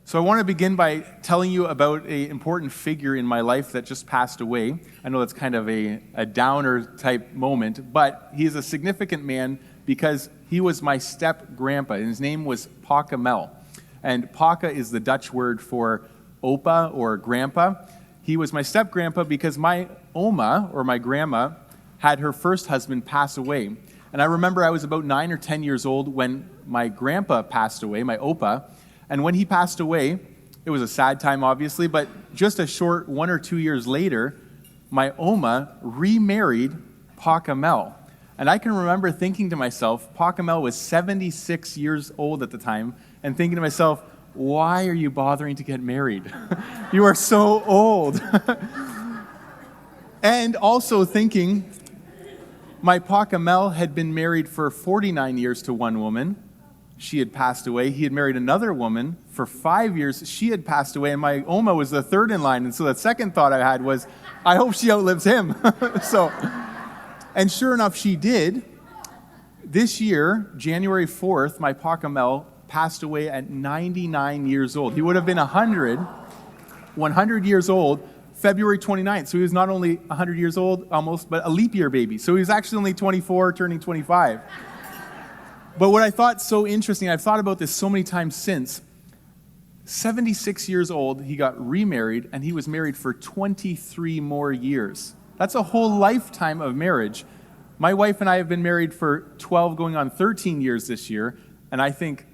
So I want to begin by telling you about an important figure in my life that just passed away. I know that's kind of a downer type moment, but he is a significant man because he was my step-grandpa, and his name was Paka Mel. And Paka is the Dutch word for opa or grandpa. He was my step-grandpa because my oma, or my grandma, had her first husband pass away. And I remember I was about 9 or 10 years old when my grandpa passed away, my opa. And when he passed away, it was a sad time, obviously, but just a short 1 or 2 years later, my oma remarried Paka Mel. And I can remember thinking to myself, Paka Mel was 76 years old at the time, and thinking to myself, why are you bothering to get married? You are so old. And also thinking, my Paka Mel had been married for 49 years to one woman. She had passed away. He had married another woman for 5 years. She had passed away, and my oma was the third in line. And so the second thought I had was, I hope she outlives him. And sure enough, she did. This year, January 4th, my Paka Mel passed away at 99 years old. He would have been 100 years old, February 29th. So he was not only 100 years old almost, but a leap year baby. So he was actually only 24, turning 25. But what I thought so interesting, I've thought about this so many times since, 76 years old, he got remarried, and he was married for 23 more years. That's a whole lifetime of marriage. My wife and I have been married for 12, going on 13 years this year, and I think,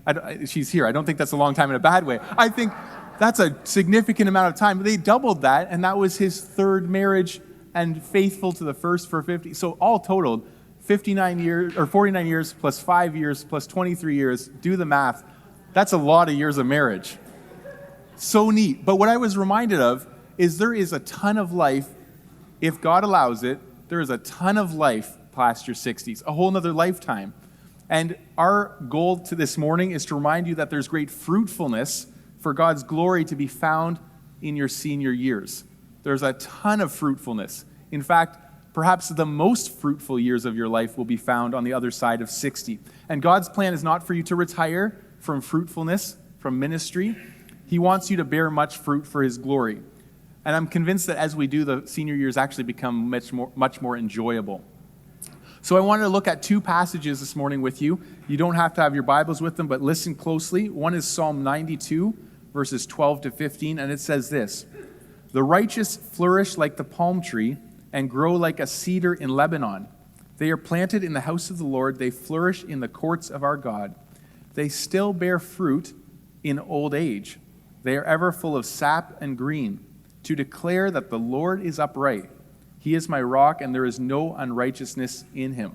she's here, I don't think that's a long time in a bad way. I think that's a significant amount of time. They doubled that, and that was his third marriage, and faithful to the first for 50. So all totaled, 59 years, or 49 years, plus 5 years, plus 23 years, do the math. That's a lot of years of marriage. So neat. But what I was reminded of is there is a ton of life, if God allows it, there is a ton of life past your 60s, a whole nother lifetime. And our goal to this morning is to remind you that there's great fruitfulness for God's glory to be found in your senior years. There's a ton of fruitfulness. In fact, perhaps the most fruitful years of your life will be found on the other side of 60. And God's plan is not for you to retire from fruitfulness, from ministry. He wants you to bear much fruit for His glory. And I'm convinced that as we do, the senior years actually become much more enjoyable. So I wanted to look at two passages this morning with you. You don't have to have your Bibles with them, but listen closely. One is Psalm 92, verses 12 to 15, and it says this: "The righteous flourish like the palm tree, and grow like a cedar in Lebanon. They are planted in the house of the Lord. They flourish in the courts of our God. They still bear fruit in old age. They are ever full of sap and green, to declare that the Lord is upright. He is my rock, and there is no unrighteousness in Him."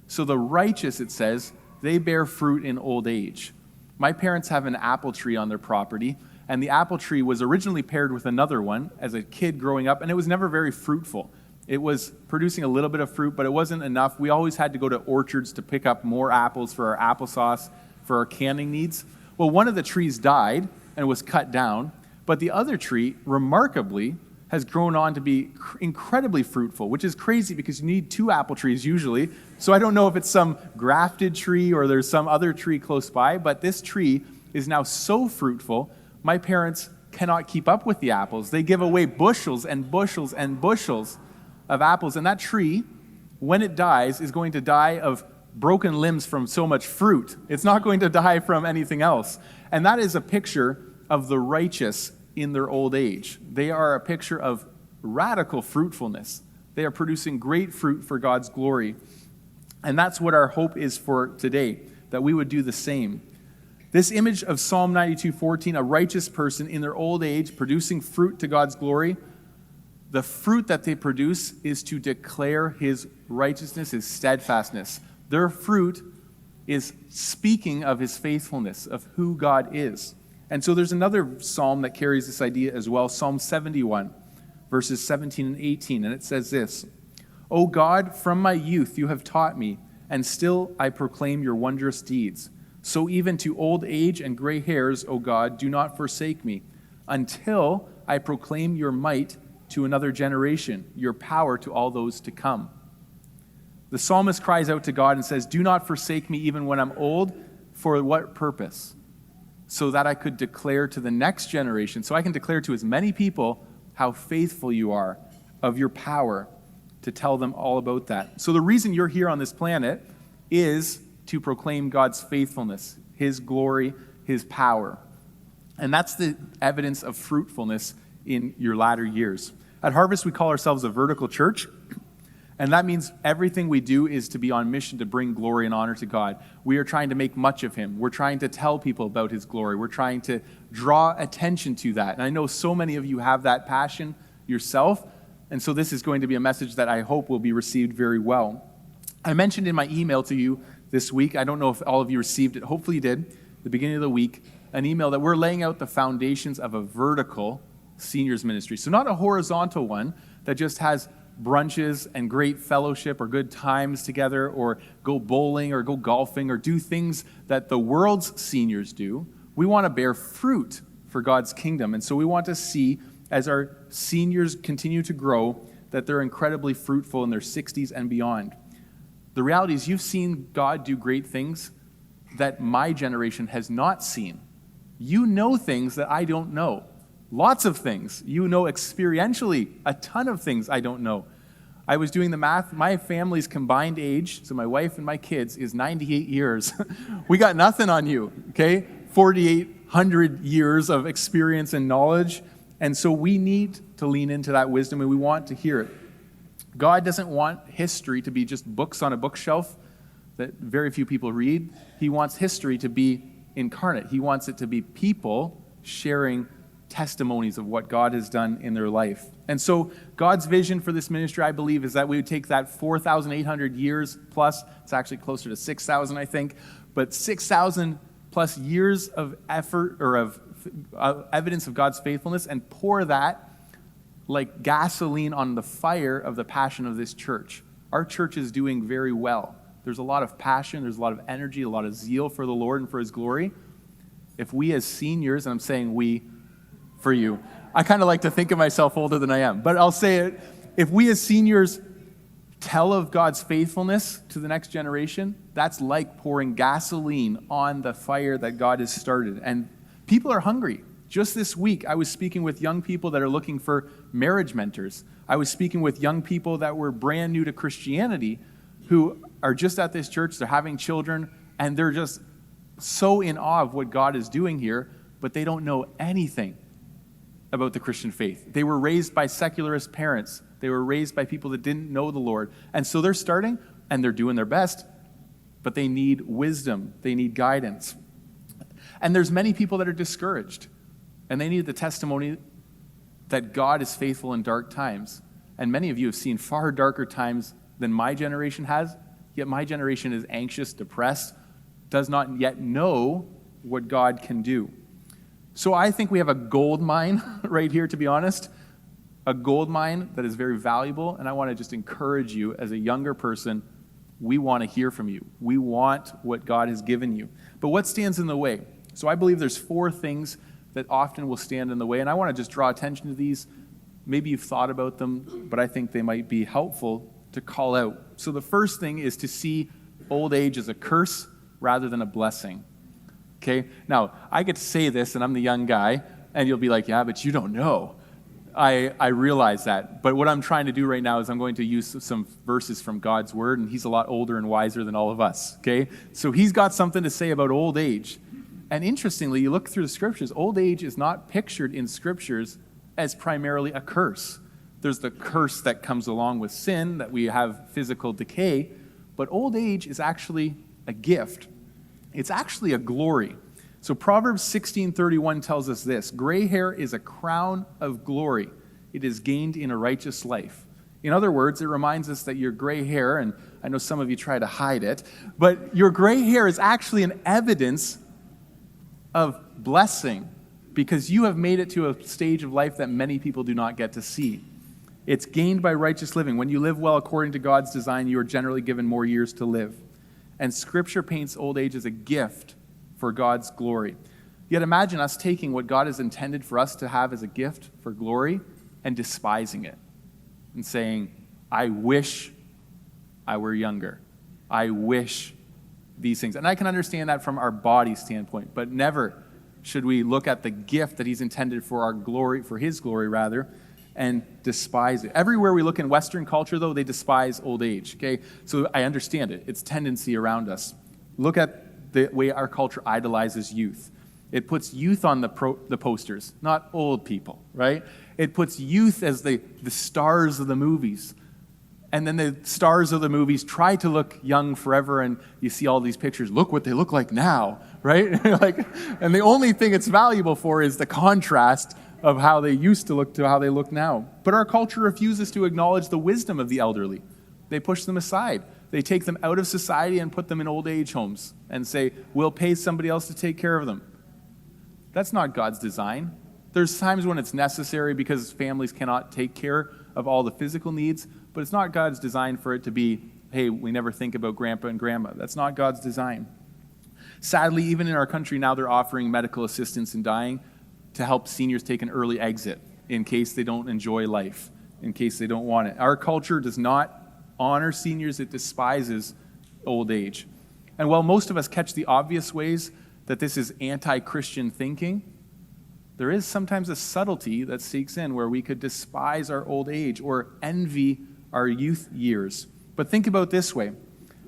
So the righteous, it says, they bear fruit in old age. My parents have an apple tree on their property, and the apple tree was originally paired with another one as a kid growing up, and it was never very fruitful. It was producing a little bit of fruit, but it wasn't enough. We always had to go to orchards to pick up more apples for our applesauce, for our canning needs. Well, one of the trees died and was cut down, but the other tree, remarkably, has grown on to be incredibly fruitful, which is crazy because you need 2 apple trees usually. So I don't know if it's some grafted tree or there's some other tree close by, but this tree is now so fruitful, my parents cannot keep up with the apples. They give away bushels and bushels and bushels of apples, and that tree, when it dies, is going to die of broken limbs from so much fruit. It's not going to die from anything else. And that is a picture of the righteous in their old age. They are a picture of radical fruitfulness. They are producing great fruit for God's glory. And that's what our hope is for today, that we would do the same. This image of Psalm 92:14, a righteous person in their old age producing fruit to God's glory, the fruit that they produce is to declare His righteousness, His steadfastness. Their fruit is speaking of His faithfulness, of who God is. And so there's another psalm that carries this idea as well, Psalm 71, verses 17 and 18, and it says this: "O God, from my youth you have taught me, and still I proclaim your wondrous deeds. So even to old age and gray hairs, O God, do not forsake me, until I proclaim your might to another generation, your power to all those to come." The psalmist cries out to God and says, "Do not forsake me even when I'm old." For what purpose? so that I could declare to the next generation, so I can declare to as many people how faithful you are, of your power, to tell them all about that. So the reason you're here on this planet is to proclaim God's faithfulness, his glory, his power. And that's the evidence of fruitfulness in your latter years. At Harvest, we call ourselves a vertical church. And that means everything we do is to be on mission to bring glory and honor to God. We are trying to make much of him. We're trying to tell people about his glory. We're trying to draw attention to that. And I know so many of you have that passion yourself. And so this is going to be a message that I hope will be received very well. I mentioned in my email to you this week, I don't know if all of you received it, hopefully you did, at the beginning of the week, an email that we're laying out the foundations of a vertical seniors ministry. So not a horizontal one that just has brunches and great fellowship or good times together or go bowling or go golfing or do things that the world's seniors do. We want to bear fruit for God's kingdom. And so we want to see, as our seniors continue to grow, that they're incredibly fruitful in their 60s and beyond. The reality is you've seen God do great things that my generation has not seen. You know things that I don't know. Lots of things. You know experientially a ton of things I don't know. I was doing the math. My family's combined age, so my wife and my kids, is 98 years. We got nothing on you, okay? 4,800 years of experience and knowledge. And so we need to lean into that wisdom, and we want to hear it. God doesn't want history to be just books on a bookshelf that very few people read. He wants history to be incarnate. He wants it to be people sharing testimonies of what God has done in their life. And so God's vision for this ministry, I believe, is that we would take that 4,800 years plus, it's actually closer to 6,000, I think, but 6,000 plus years of effort or of evidence of God's faithfulness and pour that like gasoline on the fire of the passion of this church. Our church is doing very well. There's a lot of passion, there's a lot of energy, a lot of zeal for the Lord and for his glory. If we as seniors, and I'm saying we for you, I kind of like to think of myself older than I am, but I'll say it, if we as seniors tell of God's faithfulness to the next generation, that's like pouring gasoline on the fire that God has started. And people are hungry. Just this week, I was speaking with young people that are looking for marriage mentors. I was speaking with young people that were brand new to Christianity who are just at this church, they're having children, and they're just so in awe of what God is doing here, but they don't know anything about the Christian faith. They were raised by secularist parents. They were raised by people that didn't know the Lord. And so they're starting, and they're doing their best, but they need wisdom. They need guidance. And there's many people that are discouraged, and they need the testimony that God is faithful in dark times. And many of you have seen far darker times than my generation has, yet my generation is anxious, depressed, does not yet know what God can do. So I think we have a gold mine right here, to be honest, a gold mine that is very valuable, and I want to just encourage you as a younger person, we want to hear from you. We want what God has given you. But what stands in the way? So I believe there's 4 things that often will stand in the way, and I want to just draw attention to these. Maybe you've thought about them, but I think they might be helpful to call out. So the first thing is to see old age as a curse rather than a blessing. Okay? Now, I get to say this, and I'm the young guy, and you'll be like, yeah, but you don't know. I realize that. But what I'm trying to do right now is I'm going to use some verses from God's Word, and he's a lot older and wiser than all of us. Okay? So he's got something to say about old age. And interestingly, you look through the Scriptures, old age is not pictured in Scriptures as primarily a curse. There's the curse that comes along with sin, that we have physical decay, but old age is actually a gift. It's actually a glory. So Proverbs 16:31 tells us this: gray hair is a crown of glory. It is gained in a righteous life. In other words, it reminds us that your gray hair, and I know some of you try to hide it, but your gray hair is actually an evidence of blessing because you have made it to a stage of life that many people do not get to see. It's gained by righteous living. When you live well according to God's design, you are generally given more years to live. And Scripture paints old age as a gift for God's glory. Yet imagine us taking what God has intended for us to have as a gift for glory and despising it and saying, I wish I were younger. I wish these things. And I can understand that from our body standpoint, but never should we look at the gift that he's intended for our glory, for his glory rather, and despise it? Everywhere we look in Western culture, though, they despise old age, okay? So I understand it. It's tendency around us. Look at the way our culture idolizes youth. It puts youth on the posters, not old people, right? It puts youth as the stars of the movies. And then the stars of the movies try to look young forever, and you see all these pictures. Look what they look like now, right? And the only thing it's valuable for is the contrast of how they used to look to how they look now. But our culture refuses to acknowledge the wisdom of the elderly. They push them aside. They take them out of society and put them in old age homes and say, we'll pay somebody else to take care of them. That's not God's design. There's times when it's necessary because families cannot take care of all the physical needs, but it's not God's design for it to be, hey, we never think about grandpa and grandma. That's not God's design. Sadly, even in our country now, they're offering medical assistance in dying to help seniors take an early exit in case they don't enjoy life, in case they don't want it. Our culture does not honor seniors. It despises old age. And while most of us catch the obvious ways that this is anti-Christian thinking, there is sometimes a subtlety that seeks in where we could despise our old age or envy our youth years. But think about it this way.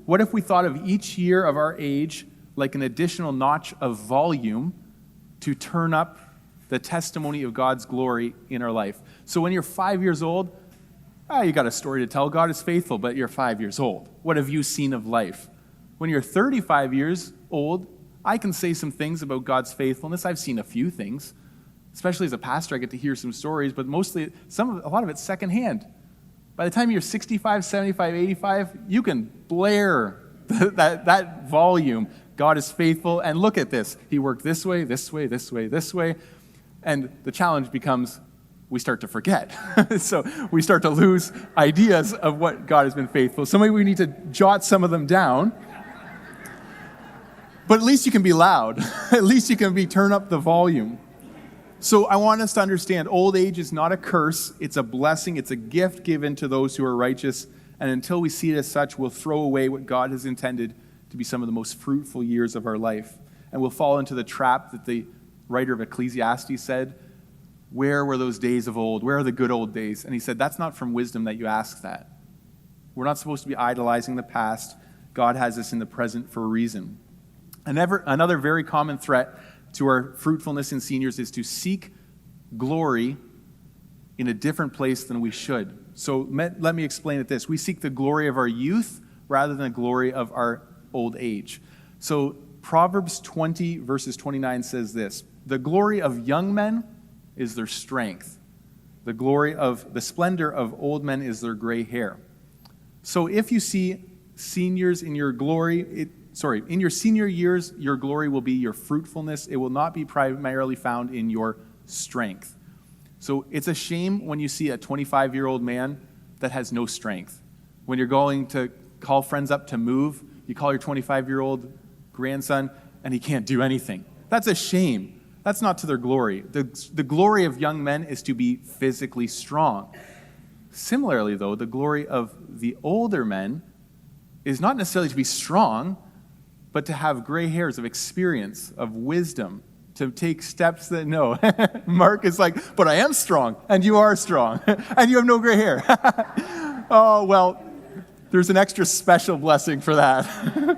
What if we thought of each year of our age like an additional notch of volume to turn up the testimony of God's glory in our life? So when you're 5 years old, you got a story to tell. God is faithful, but you're 5 years old. What have you seen of life? When you're 35 years old, I can say some things about God's faithfulness. I've seen a few things. Especially as a pastor, I get to hear some stories, but mostly, a lot of it's secondhand. By the time you're 65, 75, 85, you can blare that volume. God is faithful, and look at this. He worked this way, this way, this way, this way. And the challenge becomes we start to forget. So we start to lose ideas of what God has been faithful. So maybe we need to jot some of them down. But at least you can be loud. At least you can turn up the volume. So I want us to understand old age is not a curse. It's a blessing. It's a gift given to those who are righteous. And until we see it as such, we'll throw away what God has intended to be some of the most fruitful years of our life. And we'll fall into the trap that the writer of Ecclesiastes said, where were those days of old? Where are the good old days? And he said, that's not from wisdom that you ask that. We're not supposed to be idolizing the past. God has us in the present for a reason. Another very common threat to our fruitfulness in seniors is to seek glory in a different place than we should. So let me explain it this. We seek the glory of our youth rather than the glory of our old age. So Proverbs 20 verses 29 says this, the glory of young men is their strength. The splendor of old men is their gray hair. So if you see seniors in your glory, in your senior years, your glory will be your fruitfulness. It will not be primarily found in your strength. So it's a shame when you see a 25-year-old man that has no strength. When you're going to call friends up to move, you call your 25-year-old grandson, and he can't do anything. That's a shame. That's not to their glory. The glory of young men is to be physically strong. Similarly, though, the glory of the older men is not necessarily to be strong, but to have gray hairs of experience, of wisdom, to take steps that, no. Mark is like, but I am strong, and you are strong, and you have no gray hair. Oh, well, there's an extra special blessing for that.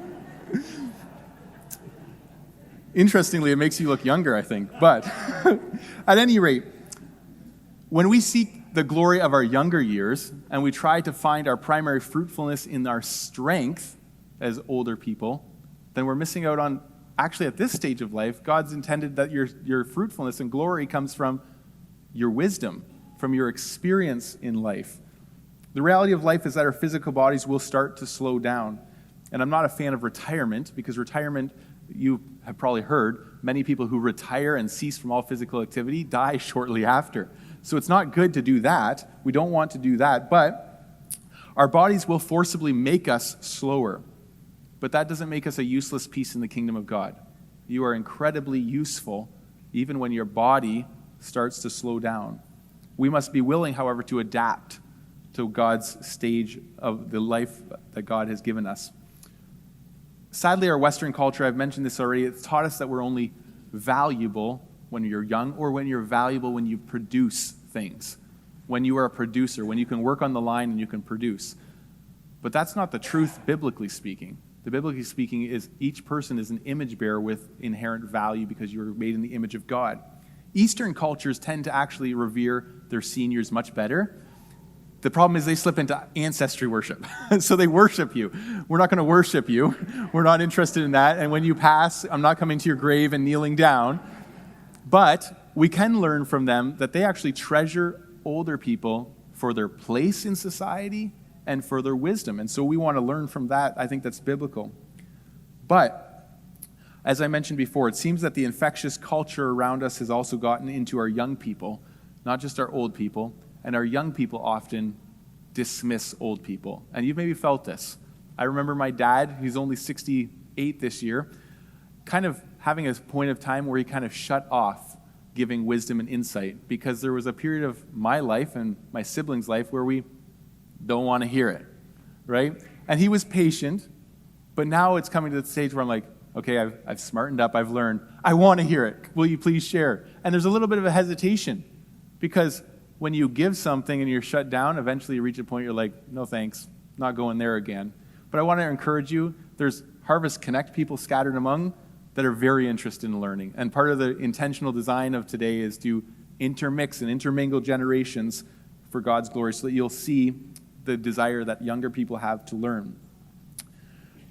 Interestingly, it makes you look younger, I think. But at any rate, when we seek the glory of our younger years, and we try to find our primary fruitfulness in our strength as older people, then we're missing out on, actually at this stage of life, God's intended that your fruitfulness and glory comes from your wisdom, from your experience in life. The reality of life is that our physical bodies will start to slow down. And I'm not a fan of retirement, because retirement, you have probably heard, many people who retire and cease from all physical activity die shortly after. So it's not good to do that. We don't want to do that, but our bodies will forcibly make us slower. But that doesn't make us a useless piece in the kingdom of God. You are incredibly useful even when your body starts to slow down. We must be willing, however, to adapt to God's stage of the life that God has given us. Sadly, our Western culture, I've mentioned this already, it's taught us that we're only valuable when you're young, or when you're valuable when you produce things. When you are a producer, when you can work on the line and you can produce. But that's not the truth, biblically speaking. The biblically speaking is each person is an image bearer with inherent value because you were made in the image of God. Eastern cultures tend to actually revere their seniors much better. The problem is they slip into ancestry worship. So they worship you. We're not going to worship you. We're not interested in that. And when you pass, I'm not coming to your grave and kneeling down. But we can learn from them that they actually treasure older people for their place in society and for their wisdom. And so we want to learn from that. I think that's biblical. But as I mentioned before, it seems that the infectious culture around us has also gotten into our young people, not just our old people. And our young people often dismiss old people. And you've maybe felt this. I remember my dad, who's only 68 this year, kind of having a point of time where he kind of shut off giving wisdom and insight, because there was a period of my life and my siblings' life where we don't want to hear it, right? And he was patient, but now it's coming to the stage where I'm like, okay, I've smartened up, I've learned, I want to hear it. Will you please share? And there's a little bit of a hesitation, because when you give something and you're shut down, eventually you reach a point you're like, no thanks, not going there again. But I want to encourage you, there's Harvest Connect people scattered among that are very interested in learning. And part of the intentional design of today is to intermix and intermingle generations for God's glory so that you'll see the desire that younger people have to learn.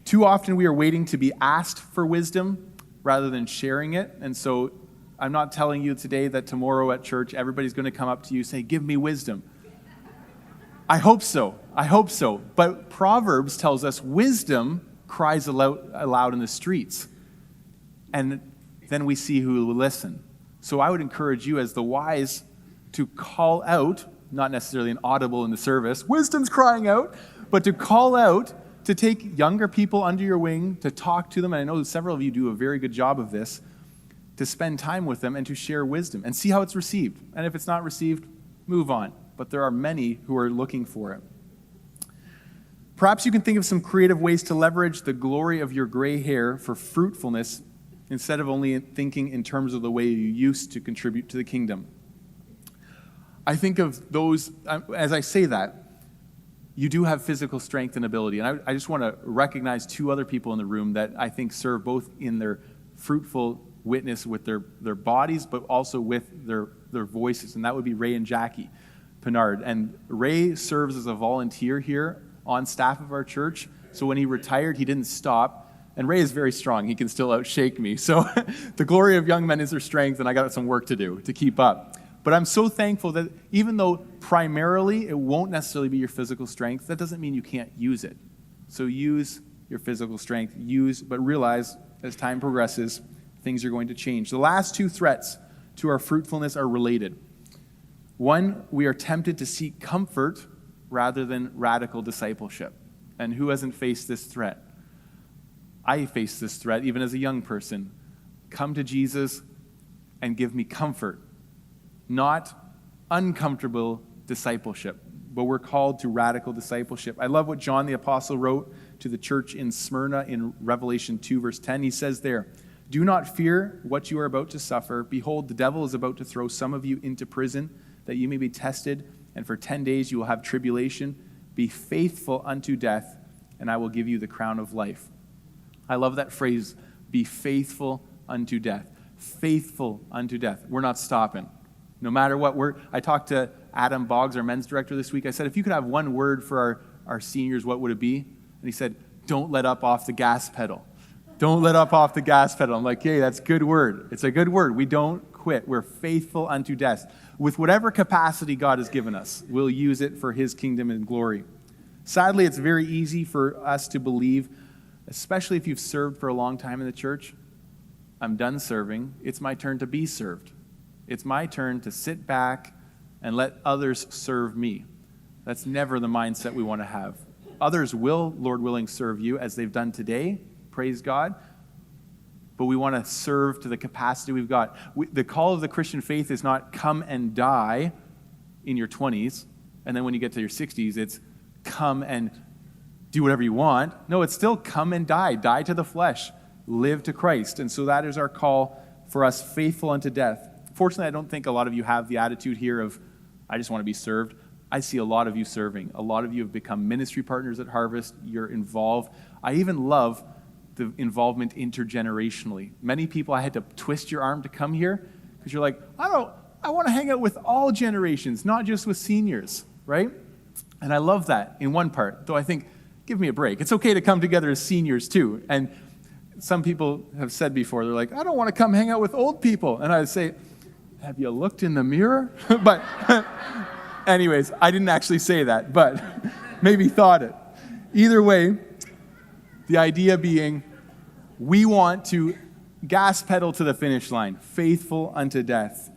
Too often we are waiting to be asked for wisdom rather than sharing it. And so I'm not telling you today that tomorrow at church everybody's going to come up to you and say, give me wisdom. I hope so. But Proverbs tells us wisdom cries aloud in the streets. And then we see who will listen. So I would encourage you as the wise to call out, not necessarily an audible in the service, wisdom's crying out, but to call out, to take younger people under your wing, to talk to them. And I know several of you do a very good job of this, to spend time with them and to share wisdom and see how it's received. And if it's not received, move on. But there are many who are looking for it. Perhaps you can think of some creative ways to leverage the glory of your gray hair for fruitfulness instead of only thinking in terms of the way you used to contribute to the kingdom. I think of those, as I say that, you do have physical strength and ability. And I just want to recognize two other people in the room that I think serve both in their fruitful witness with their bodies, but also with their voices. And that would be Ray and Jackie Pinard. And Ray serves as a volunteer here on staff of our church. So when he retired, he didn't stop. And Ray is very strong. He can still outshake me. So the glory of young men is their strength, and I got some work to do to keep up. But I'm so thankful that even though primarily it won't necessarily be your physical strength, that doesn't mean you can't use it. So use your physical strength, but realize as time progresses, things are going to change. The last two threats to our fruitfulness are related. One, we are tempted to seek comfort rather than radical discipleship. And who hasn't faced this threat? I faced this threat even as a young person. Come to Jesus and give me comfort, not uncomfortable discipleship, but we're called to radical discipleship. I love what John the Apostle wrote to the church in Smyrna in Revelation 2, verse 10. He says there, "Do not fear what you are about to suffer. Behold, the devil is about to throw some of you into prison, that you may be tested, and for 10 days you will have tribulation. Be faithful unto death, and I will give you the crown of life." I love that phrase, be faithful unto death. Faithful unto death. We're not stopping. No matter what, I talked to Adam Boggs, our men's director, this week. I said, if you could have one word for our seniors, what would it be? And he said, don't let up off the gas pedal. Don't let up off the gas pedal. I'm like, hey, that's a good word. It's a good word. We don't quit. We're faithful unto death. With whatever capacity God has given us, we'll use it for his kingdom and glory. Sadly, it's very easy for us to believe, especially if you've served for a long time in the church, I'm done serving. It's my turn to be served. It's my turn to sit back and let others serve me. That's never the mindset we want to have. Others will, Lord willing, serve you as they've done today. Praise God. But we want to serve to the capacity we've got. The call of the Christian faith is not come and die in your 20s, and then when you get to your 60s, it's come and do whatever you want. No, it's still come and die. Die to the flesh. Live to Christ. And so that is our call for us faithful unto death. Fortunately, I don't think a lot of you have the attitude here of, I just want to be served. I see a lot of you serving. A lot of you have become ministry partners at Harvest. You're involved. I even love the involvement intergenerationally. Many people, I had to twist your arm to come here because you're like, I want to hang out with all generations, not just with seniors, right? And I love that in one part, though I think, give me a break. It's okay to come together as seniors too. And some people have said before, they're like, I don't want to come hang out with old people. And I would say, have you looked in the mirror? But anyways, I didn't actually say that, but maybe thought it. Either way, the idea being, we want to gas pedal to the finish line, faithful unto death.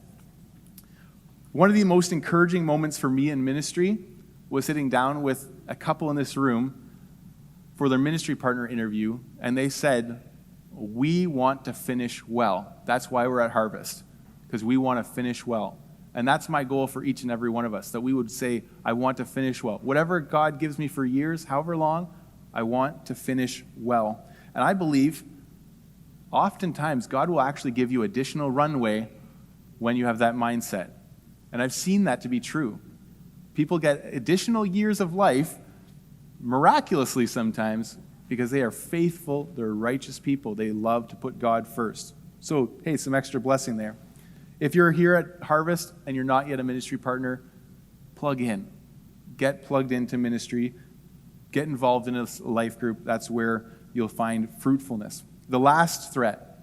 One of the most encouraging moments for me in ministry was sitting down with a couple in this room for their ministry partner interview, and they said, we want to finish well. That's why we're at Harvest, because we want to finish well. And that's my goal for each and every one of us, that we would say, I want to finish well. Whatever God gives me for years, however long, I want to finish well. And I believe oftentimes God will actually give you additional runway when you have that mindset. And I've seen that to be true. People get additional years of life, miraculously sometimes, because they are faithful, they're righteous people. They love to put God first. So, hey, some extra blessing there. If you're here at Harvest and you're not yet a ministry partner, plug in. Get plugged into ministry. Get involved in a life group. That's where you'll find fruitfulness. The last threat,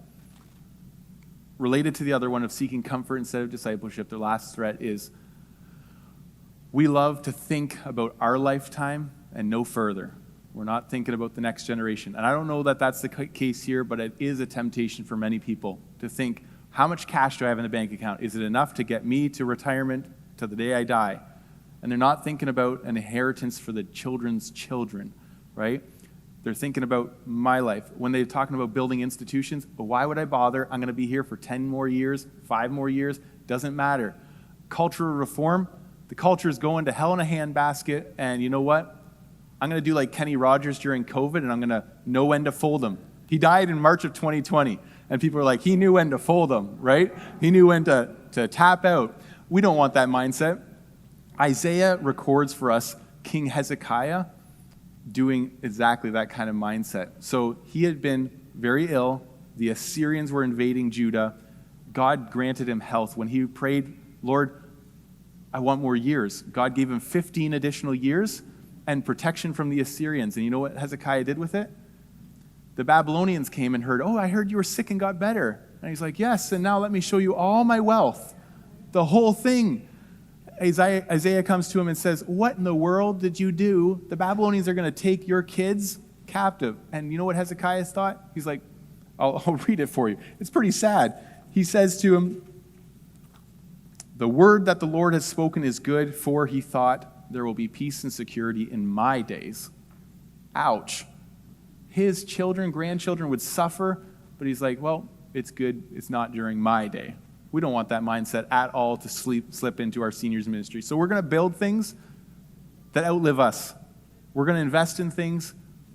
related to the other one of seeking comfort instead of discipleship, the last threat is we love to think about our lifetime and no further. We're not thinking about the next generation. And I don't know that that's the case here, but it is a temptation for many people to think, how much cash do I have in the bank account? Is it enough to get me to retirement to the day I die? And they're not thinking about an inheritance for the children's children, right? They're thinking about my life. When they're talking about building institutions, but why would I bother? I'm going to be here for 10 more years, 5 more years, doesn't matter. Cultural reform, the culture is going to hell in a handbasket, and you know what? I'm going to do like Kenny Rogers during COVID, and I'm going to know when to fold them. He died in March of 2020, and people are like, he knew when to fold them, right? He knew when to tap out. We don't want that mindset. Isaiah records for us King Hezekiah doing exactly that kind of mindset. So he had been very ill. The Assyrians were invading Judah. God granted him health. When he prayed, Lord, I want more years, God gave him 15 additional years and protection from the Assyrians. And you know what Hezekiah did with it? The Babylonians came and heard, I heard you were sick and got better. And he's like, yes, and now let me show you all my wealth. The whole thing. Isaiah comes to him and says, what in the world did you do? The Babylonians are going to take your kids captive. And you know what Hezekiah thought? He's like, I'll read it for you. It's pretty sad. He says to him, the word that the Lord has spoken is good, for he thought there will be peace and security in my days. Ouch. His children, grandchildren would suffer, but he's like, well, it's good. It's not during my day. We don't want that mindset at all to slip into our seniors ministry. So we're going to build things that outlive us. We're going to invest in things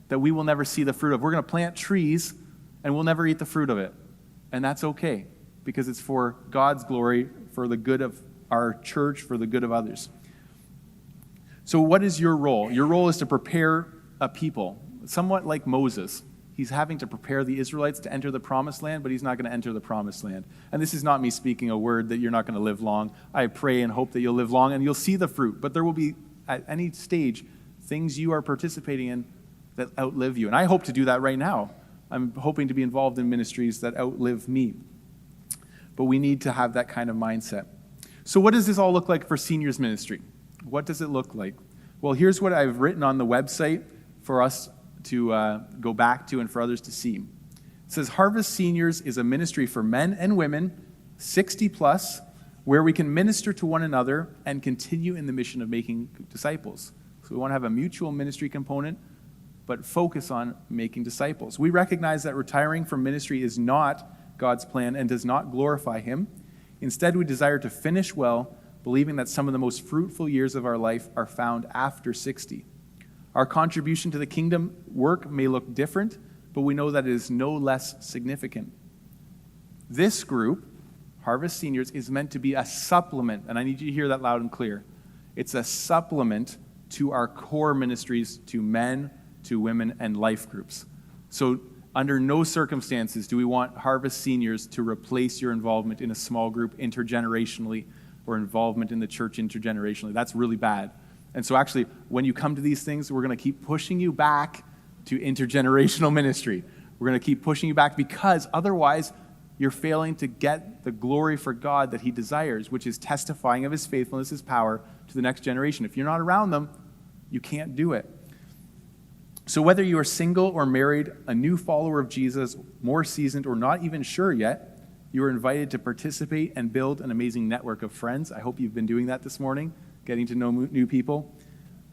that we will never see the fruit of. We're going to plant trees and we'll never eat the fruit of it. And that's okay, because it's for God's glory, for the good of our church, for the good of others. So what is your role? Your role is to prepare a people, somewhat like Moses. He's having to prepare the Israelites to enter the promised land, but he's not going to enter the promised land. And this is not me speaking a word that you're not going to live long. I pray and hope that you'll live long and you'll see the fruit. But there will be, at any stage, things you are participating in that outlive you. And I hope to do that right now. I'm hoping to be involved in ministries that outlive me. But we need to have that kind of mindset. So what does this all look like for seniors ministry? What does it look like? Well, here's what I've written on the website for us to go back to and for others to see. It says, Harvest Seniors is a ministry for men and women, 60 plus, where we can minister to one another and continue in the mission of making disciples. So we want to have a mutual ministry component, but focus on making disciples. We recognize that retiring from ministry is not God's plan and does not glorify Him. Instead, we desire to finish well, believing that some of the most fruitful years of our life are found after 60. Our contribution to the kingdom work may look different, but we know that it is no less significant. This group, Harvest Seniors, is meant to be a supplement, and I need you to hear that loud and clear. It's a supplement to our core ministries to men, to women, and life groups. So under no circumstances do we want Harvest Seniors to replace your involvement in a small group intergenerationally or involvement in the church intergenerationally. That's really bad. And so actually, when you come to these things, we're going to keep pushing you back to intergenerational ministry. We're going to keep pushing you back because otherwise you're failing to get the glory for God that he desires, which is testifying of his faithfulness, his power to the next generation. If you're not around them, you can't do it. So whether you are single or married, a new follower of Jesus, more seasoned, or not even sure yet, you are invited to participate and build an amazing network of friends. I hope you've been doing that this morning, getting to know new people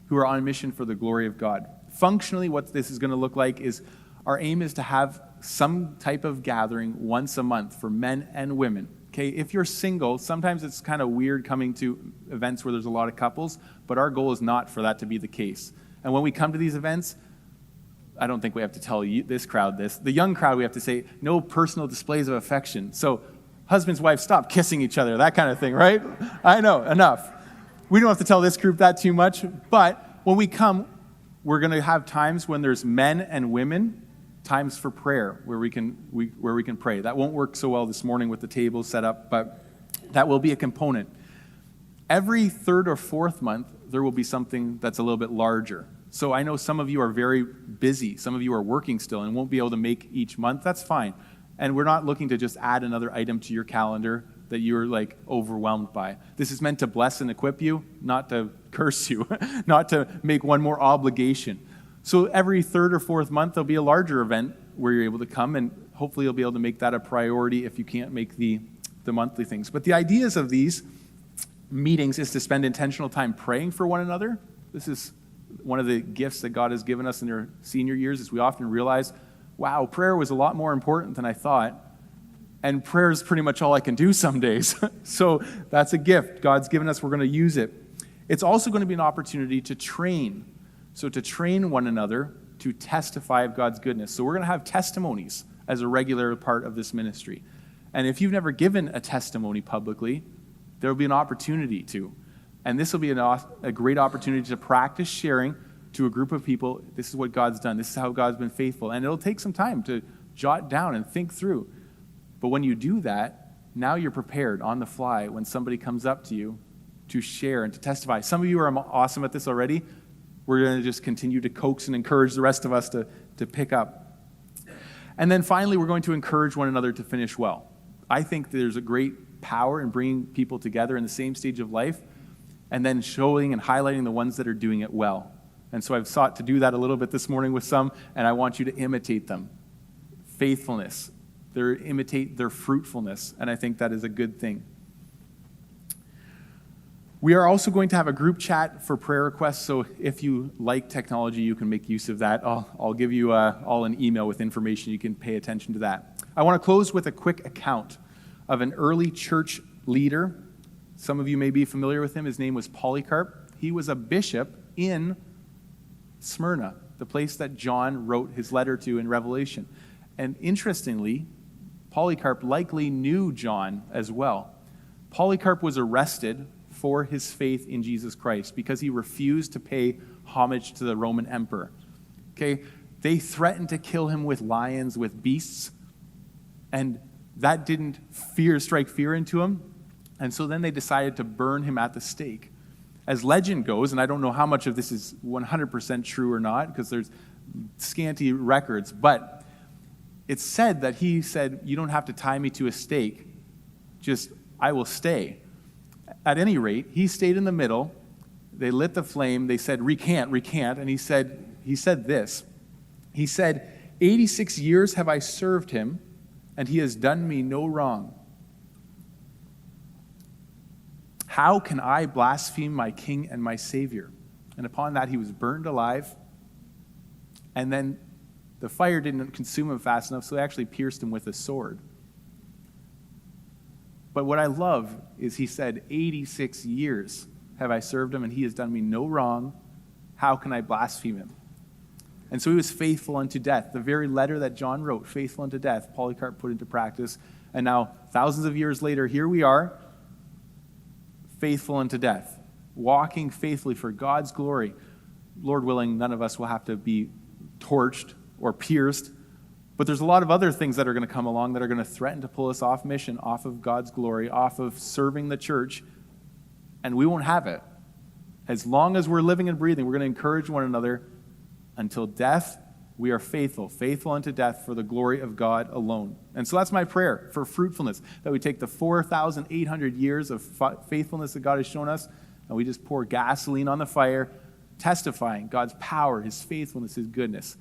who are on mission for the glory of God. Functionally, what this is going to look like is our aim is to have some type of gathering once a month for men and women. Okay, if you're single, sometimes it's kind of weird coming to events where there's a lot of couples, but our goal is not for that to be the case. And when we come to these events, I don't think we have to tell you, this crowd this. The young crowd, we have to say, no personal displays of affection. So husbands, wives, stop kissing each other, that kind of thing, right? I know, enough. We don't have to tell this group that too much, but when we come, we're going to have times when there's men and women, times for prayer where we can pray. That won't work so well this morning with the table set up, but that will be a component. Every third or fourth month, there will be something that's a little bit larger. So I know some of you are very busy. Some of you are working still and won't be able to make each month. That's fine. And we're not looking to just add another item to your calendar that you're like overwhelmed by. This is meant to bless and equip you, not to curse you, not to make one more obligation. So every third or fourth month, there'll be a larger event where you're able to come, and hopefully you'll be able to make that a priority if you can't make the monthly things. But the ideas of these meetings is to spend intentional time praying for one another. This is one of the gifts that God has given us in our senior years, is we often realize, wow, prayer was a lot more important than I thought. And prayer is pretty much all I can do some days. So that's a gift God's given us. We're going to use it. It's also going to be an opportunity to train. So to train one another to testify of God's goodness. So we're going to have testimonies as a regular part of this ministry. And if you've never given a testimony publicly, there will be an opportunity to. And this will be a great opportunity to practice sharing to a group of people. This is what God's done. This is how God's been faithful. And it'll take some time to jot down and think through. But when you do that, now you're prepared on the fly when somebody comes up to you to share and to testify. Some of you are awesome at this already. We're going to just continue to coax and encourage the rest of us to pick up. And then finally, we're going to encourage one another to finish well. I think there's a great power in bringing people together in the same stage of life and then showing and highlighting the ones that are doing it well. And so I've sought to do that a little bit this morning with some, and I want you to imitate them. Faithfulness. Imitate their fruitfulness, and I think that is a good thing. We are also going to have a group chat for prayer requests, so if you like technology, you can make use of that. I'll give you all an email with information. You can pay attention to that. I want to close with a quick account of an early church leader. Some of you may be familiar with him. His name was Polycarp. He was a bishop in Smyrna, the place that John wrote his letter to in Revelation. And interestingly, Polycarp likely knew John as well. Polycarp was arrested for his faith in Jesus Christ because he refused to pay homage to the Roman emperor. Okay, they threatened to kill him with lions, with beasts, and that didn't strike fear into him. And so then they decided to burn him at the stake. As legend goes, and I don't know how much of this is 100% true or not, because there's scanty records, but it's said that he said, "You don't have to tie me to a stake, just I will stay." At any rate, he stayed in the middle. They lit the flame. They said, "Recant, recant." And he said this. He said, "86 years have I served him, and he has done me no wrong. How can I blaspheme my King and my Savior?" And upon that, he was burned alive. And then the fire didn't consume him fast enough, so they actually pierced him with a sword. But what I love is he said, 86 years have I served him, and he has done me no wrong. How can I blaspheme him? And so he was faithful unto death. The very letter that John wrote, faithful unto death, Polycarp put into practice And now, thousands of years later, here we are, faithful unto death, walking faithfully for God's glory. Lord willing, none of us will have to be torched or pierced. But there's a lot of other things that are going to come along that are going to threaten to pull us off mission, off of God's glory, off of serving the church, and we won't have it. As long as we're living and breathing, we're going to encourage one another until death. We are faithful unto death for the glory of God alone. And so that's my prayer for fruitfulness, that we take the 4,800 years of faithfulness that God has shown us, and we just pour gasoline on the fire, testifying God's power, his faithfulness, his goodness.